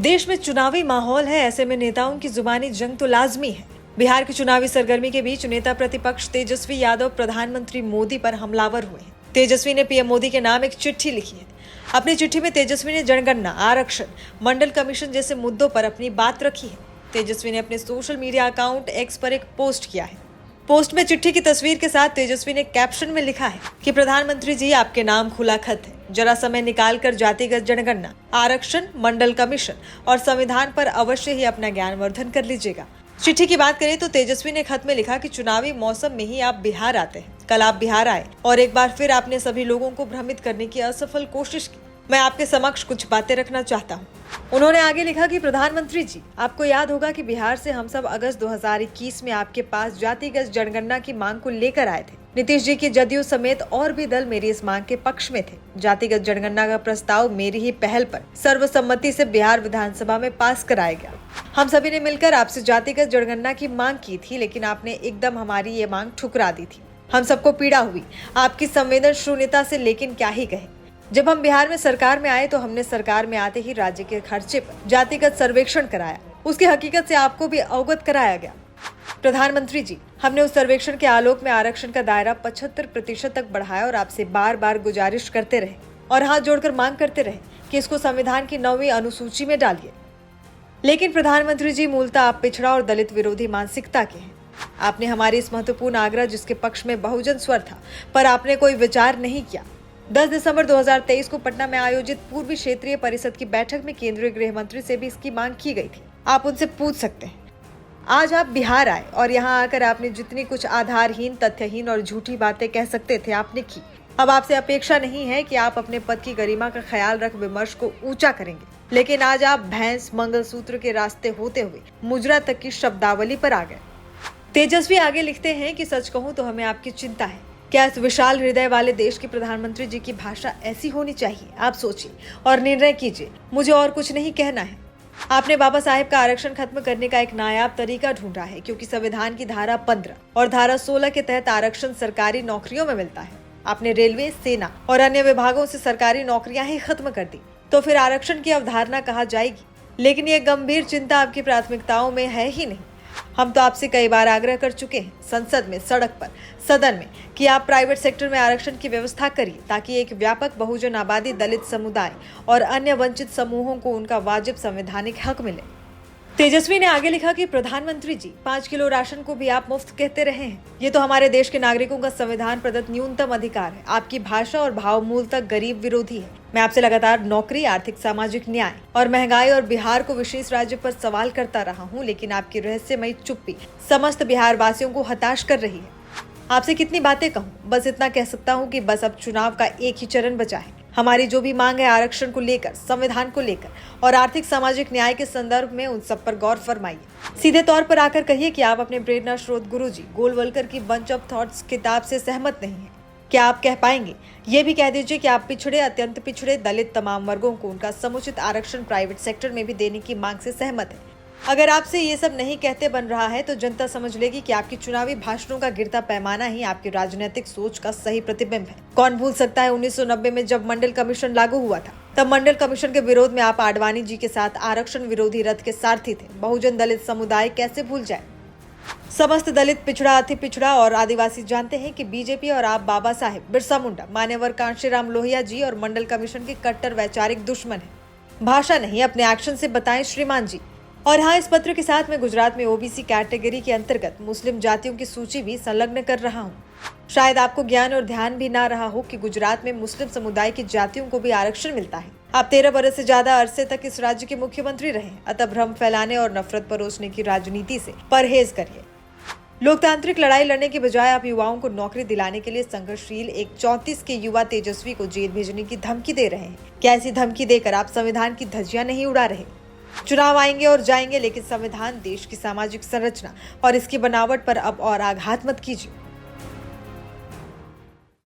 देश में चुनावी माहौल है, ऐसे में नेताओं की जुबानी जंग तो लाजमी है। बिहार की चुनावी सरगर्मी के बीच नेता प्रतिपक्ष तेजस्वी यादव प्रधानमंत्री मोदी पर हमलावर हुए हैं। तेजस्वी ने पीएम मोदी के नाम एक चिट्ठी लिखी है। अपनी चिट्ठी में तेजस्वी ने जनगणना, आरक्षण, मंडल कमीशन जैसे मुद्दों पर अपनी बात रखी है। तेजस्वी ने अपने सोशल मीडिया अकाउंट एक्स पर एक पोस्ट किया है। पोस्ट में चिट्ठी की तस्वीर के साथ तेजस्वी ने कैप्शन में लिखा है कि प्रधानमंत्री जी, आपके नाम खुला खत है। जरा समय निकालकर जातिगत जनगणना, आरक्षण, मंडल कमीशन और संविधान पर अवश्य ही अपना ज्ञानवर्धन कर लीजिएगा। चिट्ठी की बात करें तो तेजस्वी ने खत में लिखा कि चुनावी मौसम में ही आप बिहार आते हैं। कल आप बिहार आए और एक बार फिर आपने सभी लोगों को भ्रमित करने की असफल कोशिश की। मैं आपके समक्ष कुछ बातें रखना चाहता हूँ। उन्होंने आगे लिखा कि प्रधानमंत्री जी, आपको याद होगा कि बिहार से हम सब अगस्त 2021 में आपके पास जातिगत जनगणना की मांग को लेकर आए थे। नीतीश जी की जदयू समेत और भी दल मेरी इस मांग के पक्ष में थे। जातिगत जनगणना का प्रस्ताव मेरी ही पहल पर सर्वसम्मति से बिहार विधानसभा में पास कराया गया। हम सभी ने मिलकर आपसे जातिगत जनगणना की मांग की थी, लेकिन आपने एकदम हमारी ये मांग ठुकरा दी थी। हम सबको पीड़ा हुई आपकी संवेदन शून्यता से, लेकिन क्या ही कहे। जब हम बिहार में सरकार में आए तो हमने सरकार में आते ही राज्य के खर्चे पर जातिगत सर्वेक्षण कराया। उसकी हकीकत से आपको भी अवगत कराया गया। प्रधानमंत्री जी, हमने उस सर्वेक्षण के आलोक में आरक्षण का दायरा 75% तक बढ़ाया और आपसे बार बार गुजारिश करते रहे और हाथ जोड़कर मांग करते रहे कि इसको संविधान की 9वीं अनुसूची में डालिए। लेकिन प्रधानमंत्री जी, मूलतः आप पिछड़ा और दलित विरोधी मानसिकता के हैं। आपने हमारी इस महत्वपूर्ण आग्रह, जिसके पक्ष में बहुजन स्वर था, पर आपने कोई विचार नहीं किया। 10 दिसंबर 2023 को पटना में आयोजित पूर्वी क्षेत्रीय परिषद की बैठक में केंद्रीय गृह मंत्री से भी इसकी मांग की गई थी। आप उनसे पूछ सकते हैं। आज आप बिहार आए और यहाँ आकर आपने जितनी कुछ आधारहीन, तथ्यहीन और झूठी बातें कह सकते थे, आपने की। अब आपसे अपेक्षा नहीं है कि आप अपने पद की गरिमा का ख्याल रख विमर्श को ऊंचा करेंगे, लेकिन आज आप भैंस मंगलसूत्र के रास्ते होते हुए मुजरा तक की शब्दावली पर आ गए। तेजस्वी आगे लिखते हैं कि सच कहूं तो हमें आपकी चिंता है। क्या इस विशाल हृदय वाले देश के प्रधानमंत्री जी की भाषा ऐसी होनी चाहिए? आप सोचिए और निर्णय कीजिए। मुझे और कुछ नहीं कहना है। आपने बाबा साहेब का आरक्षण खत्म करने का एक नायाब तरीका ढूंढा है, क्योंकि संविधान की धारा 15 और धारा 16 के तहत आरक्षण सरकारी नौकरियों में मिलता है। आपने रेलवे, सेना और अन्य विभागों से सरकारी नौकरियां ही खत्म कर दी, तो फिर आरक्षण की अवधारणा कहाँ जाएगी? लेकिन ये गंभीर चिंता आपकी प्राथमिकताओं में है ही नहीं। हम तो आपसे कई बार आग्रह कर चुके हैं, संसद में, सड़क पर, सदन में, कि आप प्राइवेट सेक्टर में आरक्षण की व्यवस्था करिए, ताकि एक व्यापक बहुजन आबादी, दलित समुदाय और अन्य वंचित समूहों को उनका वाजिब संवैधानिक हक मिले। तेजस्वी ने आगे लिखा कि प्रधानमंत्री जी, 5 किलो राशन को भी आप मुफ्त कहते रहे हैं। ये तो हमारे देश के नागरिकों का संविधान प्रदत्त न्यूनतम अधिकार है। आपकी भाषा और भाव मूलतः गरीब विरोधी है। मैं आपसे लगातार नौकरी, आर्थिक सामाजिक न्याय और महंगाई और बिहार को विशेष राज्य पर सवाल करता रहा हूँ, लेकिन आपकी रहस्यमयी चुप्पी समस्त बिहार वासियों को हताश कर रही है। आपसे कितनी बातें कहूँ, बस इतना कह सकता हूँ कि बस अब चुनाव का एक ही चरण बचा है। हमारी जो भी मांग है आरक्षण को लेकर, संविधान को लेकर और आर्थिक सामाजिक न्याय के संदर्भ में, उन सब पर गौर फरमाइए। सीधे तौर पर आकर कहिए कि आप अपने प्रेरणा स्रोत गुरुजी गोलवलकर की बंच ऑफ थॉट्स किताब से सहमत नहीं है। क्या आप कह पाएंगे? ये भी कह दीजिए कि आप पिछड़े, अत्यंत पिछड़े, दलित तमाम वर्गों को उनका समुचित आरक्षण प्राइवेट सेक्टर में भी देने की मांग से सहमत है। अगर आपसे ये सब नहीं कहते बन रहा है तो जनता समझ लेगी कि आपकी चुनावी भाषणों का गिरता पैमाना ही आपकी राजनीतिक सोच का सही प्रतिबिंब है। कौन भूल सकता है 1990 में जब मंडल कमीशन लागू हुआ था, तब मंडल कमीशन के विरोध में आप आडवाणी जी के साथ आरक्षण विरोधी रथ के सारथी थे। बहुजन दलित समुदाय कैसे भूल जाए? समस्त दलित, पिछड़ा, अति पिछड़ा और आदिवासी जानते हैं कि बीजेपी और आप बाबा साहेब, बिरसा मुंडा, मान्यवर कांशीराम लोहिया जी और मंडल कमीशन के कट्टर वैचारिक दुश्मन हैं। भाषा नहीं, अपने एक्शन से बताएं श्रीमान जी। और हाँ, इस पत्र के साथ मैं गुजरात में ओबीसी कैटेगरी के अंतर्गत मुस्लिम जातियों की सूची भी संलग्न कर रहा हूँ। शायद आपको ज्ञान और ध्यान भी ना रहा हो कि गुजरात में मुस्लिम समुदाय की जातियों को भी आरक्षण मिलता है। आप 13 बरस से ज्यादा अरसे तक इस राज्य के मुख्यमंत्री रहे, अतः भ्रम फैलाने और नफरत परोसने की राजनीति से परहेज करिए। लोकतांत्रिक लड़ाई लड़ने के बजाय आप युवाओं को नौकरी दिलाने के लिए संघर्षशील एक 34 के युवा तेजस्वी को जेल भेजने की धमकी दे रहे हैं। क्या ऐसी धमकी देकर आप संविधान की धज्जियां नहीं उड़ा रहे? चुनाव आएंगे और जाएंगे, लेकिन संविधान, देश की सामाजिक संरचना और इसकी बनावट पर अब और आघात मत कीजिए।